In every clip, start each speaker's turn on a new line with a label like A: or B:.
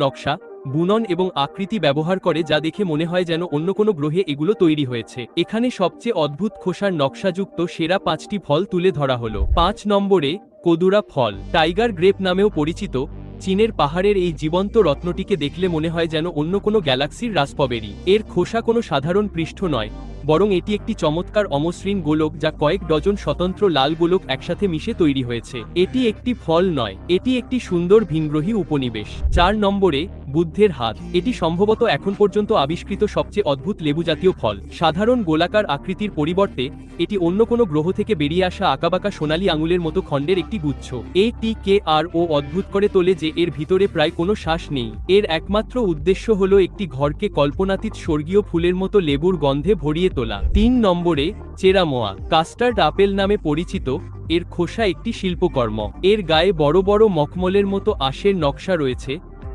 A: নকশা, বুনন এবং আকৃতি ব্যবহার করে যা দেখে মনে হয় যেন অন্য কোনো গ্রহে এগুলো তৈরি হয়েছে। এখানে সবচেয়ে অদ্ভুত খোসার নকশাযুক্ত সেরা 5টি ফল তুলে ধরা হলো। 5 নম্বরে কদুরা ফল, টাইগার গ্রেপ নামেও পরিচিত। চীনের পাহাড়ের এই জীবন্ত রত্নটিকে দেখলে মনে হয় যেন অন্য কোনো গ্যালাক্সির রাস্পবেরি। এর খোসা কোনো সাধারণ পৃষ্ঠ নয়, বরং এটি একটি চমৎকার অমসৃণ গোলক যা কয়েক ডজন স্বতন্ত্র লাল গোলক একসাথে মিশে তৈরি হয়েছে। এটি একটি ফল নয়, এটি একটি সুন্দর ভিনগ্রহী উপনিবেশ। 4 নম্বরে বুদ্ধের হাত, এটি সম্ভবত এখন পর্যন্ত আবিষ্কৃত সবচেয়ে অদ্ভুত লেবু জাতীয় ফল। সাধারণ গোলাকার আকৃতির পরিবর্তে এটি অন্য কোনো গ্রহ থেকে বেরিয়ে আসা আঁকাবাঁকা সোনালী আঙুলের মতো খণ্ডের একটি গুচ্ছ। এটিকেআরও অদ্ভুত করে তোলে যে এর ভিতরে প্রায় কোনো শ্বাস নেই। এর একমাত্র উদ্দেশ্য হলো একটি ঘরকে কল্পনাতীত স্বর্গীয় ফুলের মতো লেবুর গন্ধে ভরিয়ে তোলা। 3 নম্বরে চেরামোয়া, কাস্টার্ড আপেল নামে পরিচিত। এর খোসা একটি শিল্পকর্ম। এর গায়ে বড় বড় মখমলের মতো আঁশের নকশা রয়েছে,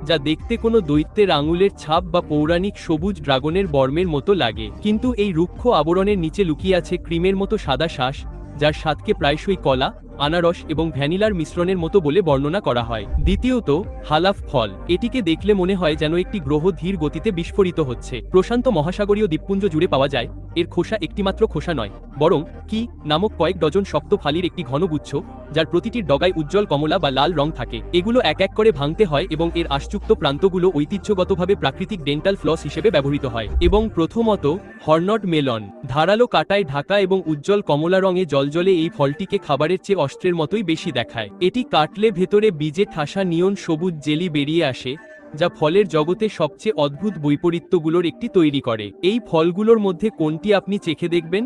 A: যা দেখতে কোনো দৈত্যের আঙুলের ছাপ বা পৌরাণিক সবুজ ড্রাগনের বর্মের মতো লাগে। কিন্তু এই রুক্ষ আবরণের নিচে লুকিয়ে আছে ক্রিমের মতো সাদা শ্বাস, যার স্বাদকে প্রায়শই কলা, আনারস এবং ভ্যানিলার মিশ্রণের মতো বলে বর্ণনা করা হয়। দ্বিতীয়ত, হালাফ ফল, এটিকে দেখলে মনে হয় যেন একটি গ্রহ ধীর গতিতে বিস্ফোরিত হচ্ছে। প্রশান্ত মহাসাগরীয় দ্বীপপুঞ্জ জুড়ে পাওয়া যায়। এর খোসা একটিমাত্র খোসা নয়, বরং কি নামক কয়েক ডজন শক্ত ফালির একটি ঘনগুচ্ছ, যার প্রতিটির ডগায় উজ্জ্বল কমলা বা লাল রং থাকে। এগুলো এক এক করে ভাঙতে হয় এবং এর আঁশযুক্ত প্রান্তগুলো ঐতিহ্যগতভাবে প্রাকৃতিক ডেন্টাল ফ্লস হিসেবে ব্যবহৃত হয়। এবং প্রথমত, হর্নট মেলন, ধারালো কাটায় ঢাকা এবং উজ্জ্বল কমলা রঙে জ্বলজ্বলে এই ফলটিকে খাবারের চেয়ে অস্ত্রের মতোই বেশি দেখায়। এটি কাটলে ভেতরে বীজে ঠাসা নিয়ন সবুজ জেলি বেরিয়ে আসে, যা ফলের জগতে সবচেয়ে অদ্ভুত বৈপরীত্যগুলোর একটি তৈরি করে। এই ফলগুলোর মধ্যে কোনটি আপনি চেখে দেখবেন?